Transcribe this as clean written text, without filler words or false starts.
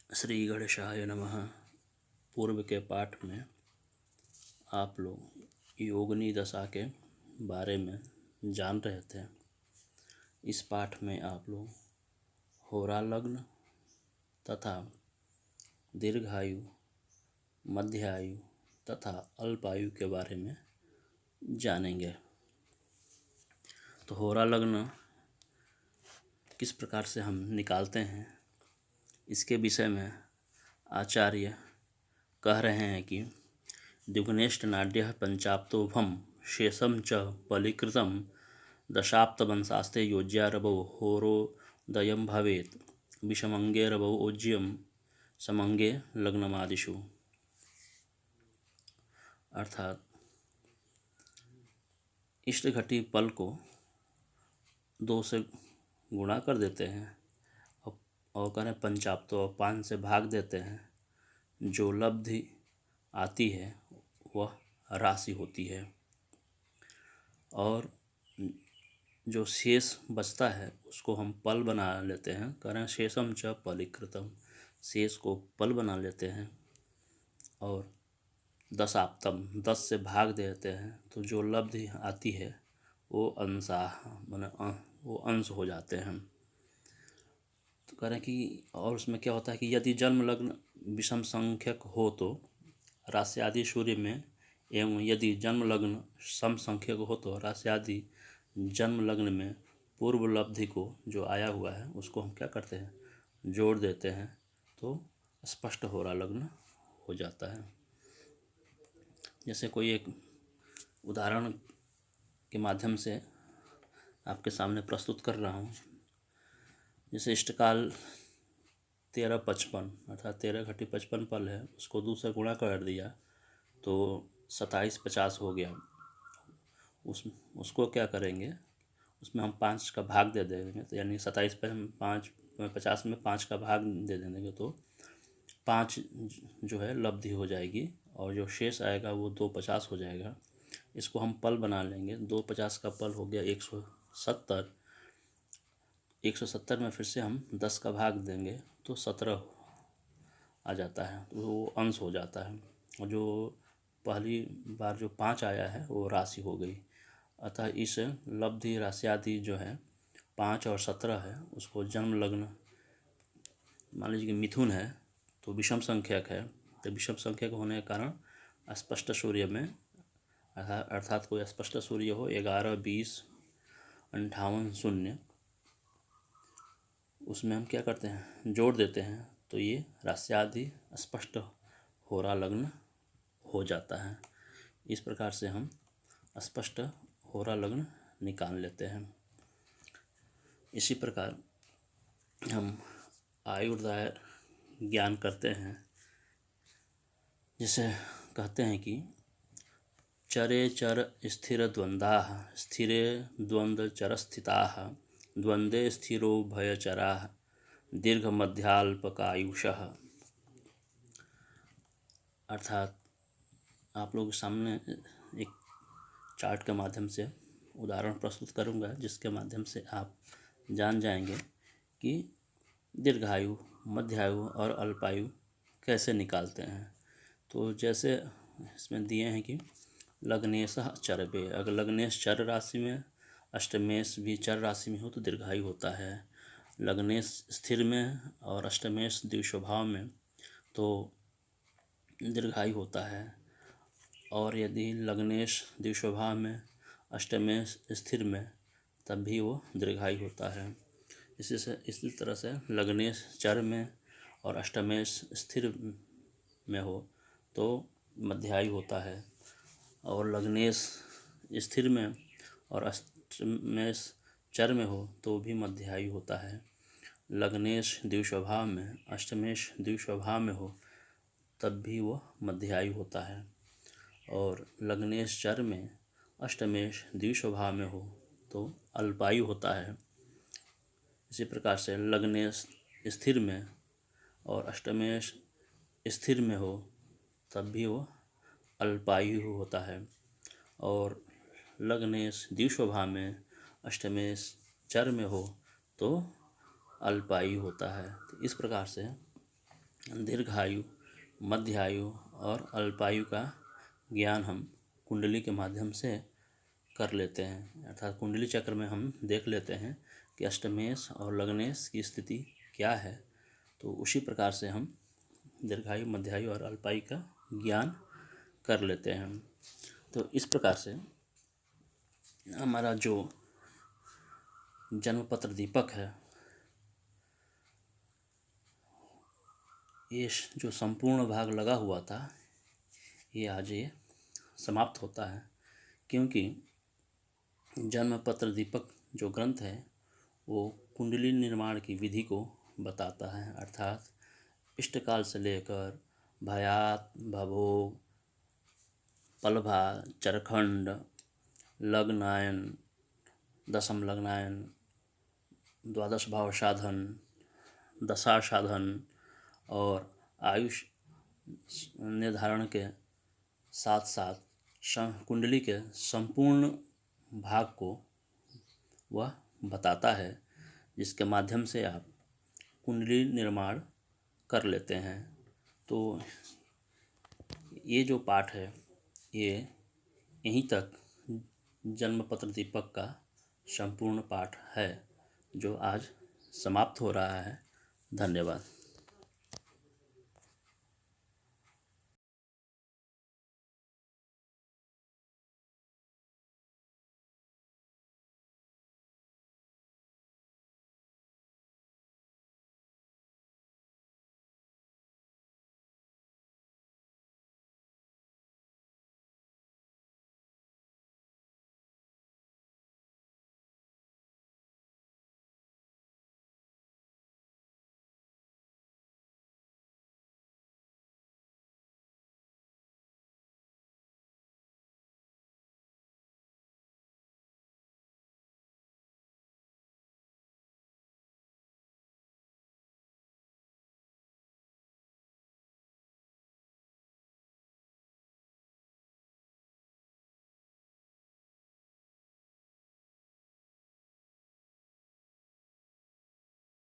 श्री गणेशाय नमः। पूर्व के पाठ में आप लोग योगिनी दशा के बारे में जान रहे थे। इस पाठ में आप लोग होरा लग्न तथा दीर्घायु, मध्यायु तथा अल्पायु के बारे में जानेंगे। तो होरा लग्न किस प्रकार से हम निकालते हैं, इसके विषय में आचार्य कह रहे हैं कि द्विगुणेष्टनाड्यः पंचाप्तोभम शेषम च पलीकृतं दशाप्तवंशास्ते योज्यारभौ होरोदयं भवेत् विषमंगेरभौ ओज्यं समंगे लग्नमादिषु। अर्थात इष्ट घटी पल को 2 से गुणा कर देते हैं और करें पंचाप्त और 5 से भाग देते हैं। जो लब्धि आती है वह राशि होती है और जो शेष बचता है उसको हम पल बना लेते हैं। करें शेषम च पलीकृतम, शेष को पल बना लेते हैं और दशाप्तम 10 से भाग देते हैं। तो जो लब्धि आती है वो वो अंश हो जाते हैं। तो कह रहे हैं कि और उसमें क्या होता है कि यदि जन्म लग्न विषम संख्यक हो तो राशि आदि सूर्य में, एवं यदि जन्म लग्न सम संख्यक हो तो राशि आदि जन्म लग्न में पूर्व लब्धि को जो आया हुआ है उसको हम क्या करते हैं, जोड़ देते हैं, तो स्पष्ट होरा लग्न हो जाता है। जैसे कोई एक उदाहरण के माध्यम से आपके सामने प्रस्तुत कर रहा हूँ। जैसे इष्टकाल 13-55 अर्थात 13 घटी 55 पल है, उसको 2 से गुणा कर दिया तो 27-50 हो गया। उसको क्या करेंगे, उसमें हम 5 का भाग दे देंगे। तो यानी 50 में 5 का भाग दे देंगे तो 5 जो है लब्धि हो जाएगी और जो शेष आएगा वो 250 हो जाएगा। इसको हम पल बना लेंगे। 250 का पल हो गया 170। 170 में फिर से हम 10 का भाग देंगे तो 17 आ जाता है, तो वो अंश हो जाता है। और जो पहली बार जो 5 आया है वो राशि हो गई। अतः इस लब्धि राशि आदि जो है 5 और 17 है, उसको जन्म लग्न मान लीजिए कि मिथुन है तो विषम संख्यक है। तो विषम संख्यक होने के कारण स्पष्ट सूर्य में अर्थात कोई स्पष्ट सूर्य हो 11, 20, 58, 0, उसमें हम क्या करते हैं, जोड़ देते हैं तो ये राशि आदि स्पष्ट होरा लग्न हो जाता है। इस प्रकार से हम स्पष्ट होरा लग्न निकाल लेते हैं। इसी प्रकार हम आयुर्दाय ज्ञान करते हैं। जैसे कहते हैं कि चरे चर स्थिर द्वंद्वाः स्थिरे द्वंद्व चर स्थिताः द्वंद्वे स्थिरो भयचराः दीर्घ मध्याल्पकायुषः। अर्थात आप लोग सामने एक चार्ट के माध्यम से उदाहरण प्रस्तुत करूंगा जिसके माध्यम से आप जान जाएंगे कि दीर्घायु, मध्यायु और अल्पायु कैसे निकालते हैं। तो जैसे इसमें दिए हैं कि लग्नेशः चरवे, अगर लग्नेश चर राशि में, अष्टमेश भी चर राशि में हो तो दीर्घायु होता है। लग्नेश स्थिर में और अष्टमेश द्विस्वभाव में तो दीर्घायु होता है। और यदि लग्नेश द्विस्वभाव में, अष्टमेश स्थिर में, तब भी वो दीर्घायु होता है। इसी तरह से लग्नेश चर में और अष्टमेश स्थिर में हो तो मध्यायु होता है। और लग्नेश स्थिर में और अष्टमेश चर में हो तो भी मध्यायु होता है। लग्नेश द्विस्वभाव में, अष्टमेश द्विस्वभाव में हो तब भी वो मध्यायु होता है। और लग्नेश चर में, अष्टमेश द्विस्वभाव में हो तो अल्पायु होता है। इसी प्रकार से लग्नेश स्थिर में और अष्टमेश स्थिर में हो तब भी वो अल्पायु होता है। और लग्नेश द्विस्वभाव में, अष्टमेश चर में हो तो अल्पायु होता है। तो इस प्रकार से दीर्घायु, मध्यायु और अल्पायु का ज्ञान हम कुंडली के माध्यम से कर लेते हैं। अर्थात कुंडली चक्र में हम देख लेते हैं कि अष्टमेश और लग्नेश की स्थिति क्या है, तो उसी प्रकार से हम दीर्घायु, मध्यायु और अल्पायु का ज्ञान कर लेते हैं। तो इस प्रकार से हमारा जो जन्मपत्र दीपक है, ये जो संपूर्ण भाग लगा हुआ था, ये आज ये समाप्त होता है, क्योंकि जन्मपत्र दीपक जो ग्रंथ है वो कुंडली निर्माण की विधि को बताता है। अर्थात इष्टकाल से लेकर भयात, भभोग, पलभा, चरखंड, लग्नायन, दशम लग्नायन, द्वादश भाव साधन, दशा साधन और आयुष निर्धारण के साथ साथ कुंडली के संपूर्ण भाग को वह बताता है, जिसके माध्यम से आप कुंडली निर्माण कर लेते हैं। तो ये जो पाठ है ये यहीं तक जन्मपत्र दीपक का संपूर्ण पाठ है, जो आज समाप्त हो रहा है। धन्यवाद।